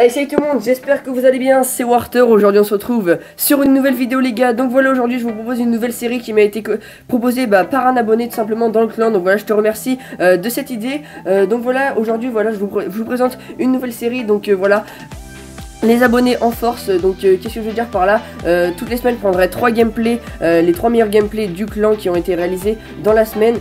Allez, salut tout le monde, j'espère que vous allez bien, c'est Warter. Aujourd'hui on se retrouve sur une nouvelle vidéo les gars. Donc voilà, aujourd'hui je vous propose une nouvelle série qui m'a été proposée par un abonné tout simplement dans le clan. Donc voilà, je te remercie de cette idée. Donc voilà, aujourd'hui voilà, je vous présente une nouvelle série. Donc voilà, les abonnés en force. Donc qu'est-ce que je veux dire par là, toutes les semaines je prendrai 3 gameplays, les 3 meilleurs gameplays du clan qui ont été réalisés dans la semaine.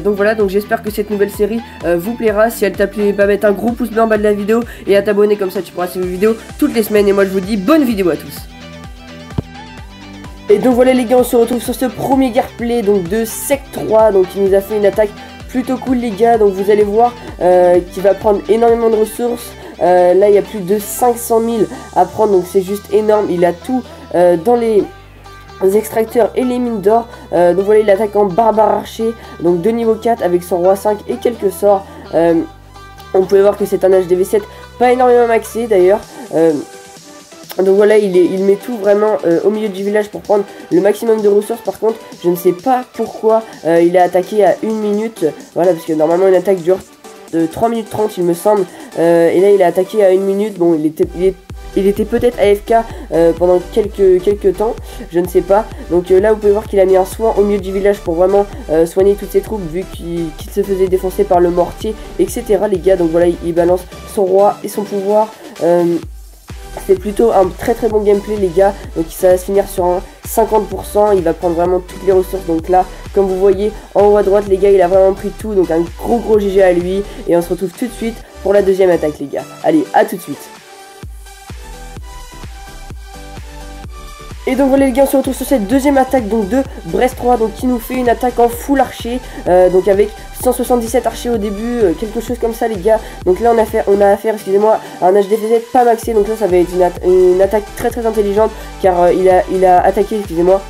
Donc voilà, donc j'espère que cette nouvelle série vous plaira. Si elle t'a plu, bah mettre un gros pouce bleu en bas de la vidéo et à t'abonner, comme ça tu pourras suivre mes vidéos toutes les semaines. Et moi je vous dis bonne vidéo à tous. Et donc voilà les gars, on se retrouve sur ce premier gameplay donc de Sec 3, donc qui nous a fait une attaque plutôt cool les gars. Donc vous allez voir qu'il va prendre énormément de ressources. Là il y a plus de 500 000 à prendre, donc c'est juste énorme. Il a tout dans les extracteurs et les mines d'or. Donc voilà, il attaque en barbare archer, donc de niveau 4 avec son roi 5 et quelques sorts. On pouvait voir que c'est un HDV7 pas énormément maxé d'ailleurs. Donc voilà, il met tout vraiment au milieu du village pour prendre le maximum de ressources. Par contre, je ne sais pas pourquoi il a attaqué à 1 minute. Voilà, parce que normalement une attaque dure 3 minutes 30 il me semble. Et là il a attaqué à 1 minute. Bon, il était peut-être AFK pendant quelques temps, je ne sais pas. Donc là vous pouvez voir qu'il a mis un soin au milieu du village pour vraiment soigner toutes ses troupes, vu qu'il se faisait défoncer par le mortier, etc. les gars. Donc voilà, il balance son roi et son pouvoir. C'est plutôt un très bon gameplay les gars. Donc ça va se finir sur un 50%. Il va prendre vraiment toutes les ressources. Donc là, comme vous voyez en haut à droite les gars, il a vraiment pris tout. Donc un gros GG à lui. Et on se retrouve tout de suite pour la deuxième attaque les gars. Allez, à tout de suite. Et donc voilà les gars, on se retrouve sur cette deuxième attaque donc de Brest 3, donc qui nous fait une attaque en full archer, donc avec 177 archers au début, quelque chose comme ça les gars. Donc là on a affaire, excusez-moi, à un HDV7 pas maxé. Donc là ça va être une attaque très intelligente, car il a attaqué, excusez-moi,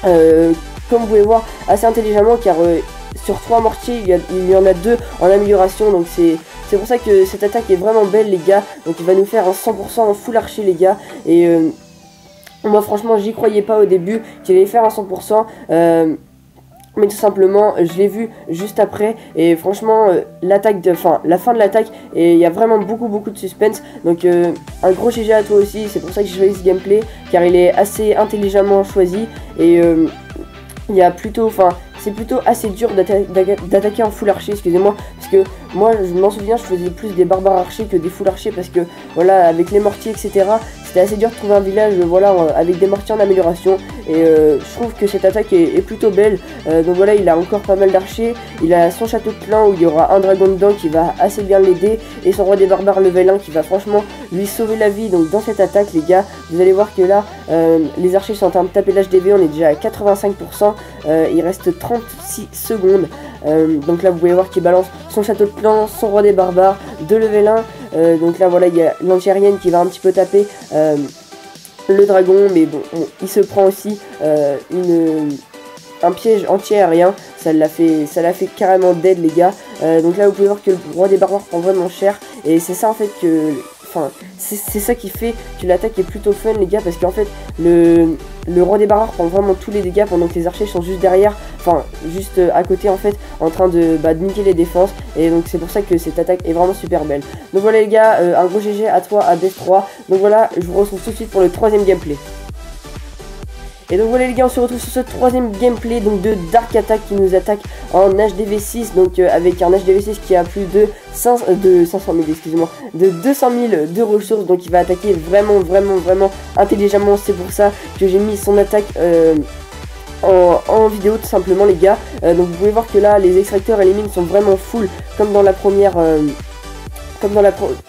comme vous pouvez voir, assez intelligemment, car sur 3 mortiers il y en a 2 en amélioration. Donc c'est pour ça que cette attaque est vraiment belle les gars. Donc il va nous faire un 100% en full archer les gars. Et moi franchement j'y croyais pas au début qu'il allait faire un 100%, mais tout simplement je l'ai vu juste après. Et franchement la fin de l'attaque, et il y a vraiment beaucoup de suspense. Donc un gros GG à toi aussi. C'est pour ça que j'ai choisi ce gameplay, car il est assez intelligemment choisi. Et il y a plutôt, c'est plutôt assez dur d'attaquer en full archer, excusez-moi, parce que moi je m'en souviens, je faisais plus des barbares archers que des full archers, parce que voilà, avec les mortiers etc, c'était assez dur de trouver un village voilà, avec des mortiers en amélioration. Et je trouve que cette attaque est plutôt belle. Donc voilà, il a encore pas mal d'archers, il a son château de clan où il y aura un dragon dedans qui va assez bien l'aider, et son roi des barbares level 1 qui va franchement lui sauver la vie. Donc dans cette attaque les gars, vous allez voir que là les archers sont en train de taper l'HDV, on est déjà à 85%, il reste 36 secondes. Donc là vous pouvez voir qu'il balance son château de clan, son roi des barbares de level 1. Donc là voilà, il y a l'anti-aérienne qui va un petit peu taper le dragon, mais bon, il se prend aussi un piège anti-aérien. Ça l'a fait carrément dead les gars. Donc là vous pouvez voir que le roi des barbares prend vraiment cher, et c'est ça en fait que, c'est ça qui fait que l'attaque est plutôt fun les gars, parce qu'en fait le roi des barbares prend vraiment tous les dégâts, pendant que les archers sont juste derrière, juste à côté en fait, en train de niquer les défenses. Et donc c'est pour ça que cette attaque est vraiment super belle. Donc voilà les gars, un gros GG à toi à Brest 3. Donc voilà, je vous retrouve tout de suite pour le troisième gameplay. Et donc voilà les gars, on se retrouve sur ce troisième gameplay donc de Dark Attack, qui nous attaque en HDV6, donc avec un HDV6 qui a plus de 500 000, excusez-moi, de 200 000 de ressources. Donc il va attaquer vraiment intelligemment. C'est pour ça que j'ai mis son attaque en vidéo tout simplement les gars. Donc vous pouvez voir que là les extracteurs et les mines sont vraiment full, comme dans la première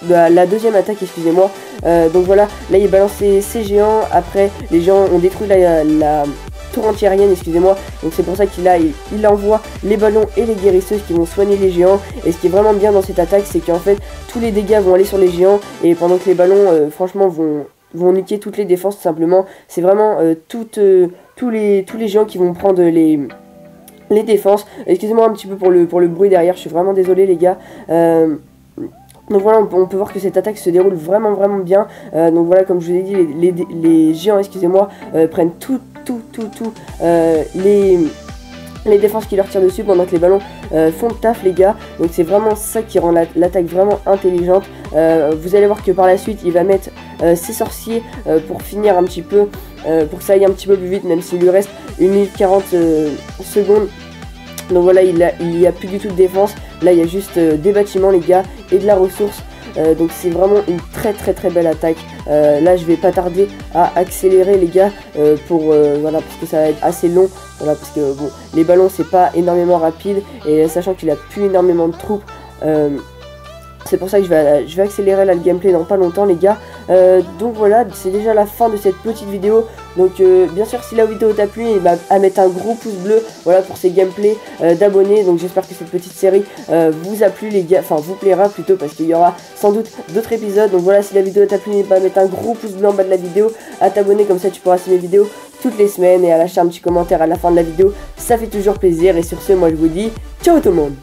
la deuxième attaque, excusez-moi. Donc voilà, là il balance ses géants. Après les géants ont détruit la tour anti-aérienne, excusez-moi. Donc c'est pour ça qu'il envoie les ballons et les guérisseuses qui vont soigner les géants. Et ce qui est vraiment bien dans cette attaque, c'est qu'en fait tous les dégâts vont aller sur les géants, et pendant que les ballons franchement vont niquer toutes les défenses tout simplement. C'est vraiment tous les géants qui vont prendre les défenses. Excusez-moi un petit peu pour le bruit derrière, je suis vraiment désolé les gars. Donc voilà, on peut voir que cette attaque se déroule vraiment bien. Donc voilà, comme je vous ai dit, les géants, excusez-moi, prennent tout les défenses qui leur tirent dessus pendant que les ballons font le taf les gars. Donc c'est vraiment ça qui rend l'attaque vraiment intelligente. Vous allez voir que par la suite il va mettre ses sorciers pour finir un petit peu, pour que ça aille un petit peu plus vite, même s'il lui reste 1 minute 40 secondes. Donc voilà, il y a plus du tout de défense. Là il y a juste des bâtiments les gars et de la ressource. Donc c'est vraiment une très belle attaque. Là je vais pas tarder à accélérer les gars voilà, parce que ça va être assez long. Voilà, parce que bon, les ballons c'est pas énormément rapide et sachant qu'il a plus énormément de troupes, c'est pour ça que je vais accélérer là le gameplay dans pas longtemps les gars. Donc voilà, c'est déjà la fin de cette petite vidéo. Donc bien sûr si la vidéo t'a plu, à mettre un gros pouce bleu, voilà, pour ces gameplays, d'abonnés. Donc j'espère que cette petite série vous a plu les gars, enfin vous plaira plutôt, parce qu'il y aura sans doute d'autres épisodes. Donc voilà, si la vidéo t'a plu, n'hésite pas à mettre un gros pouce bleu en bas de la vidéo, à t'abonner, comme ça tu pourras suivre mes vidéos toutes les semaines, et à lâcher un petit commentaire à la fin de la vidéo, ça fait toujours plaisir. Et sur ce, moi je vous dis ciao tout le monde.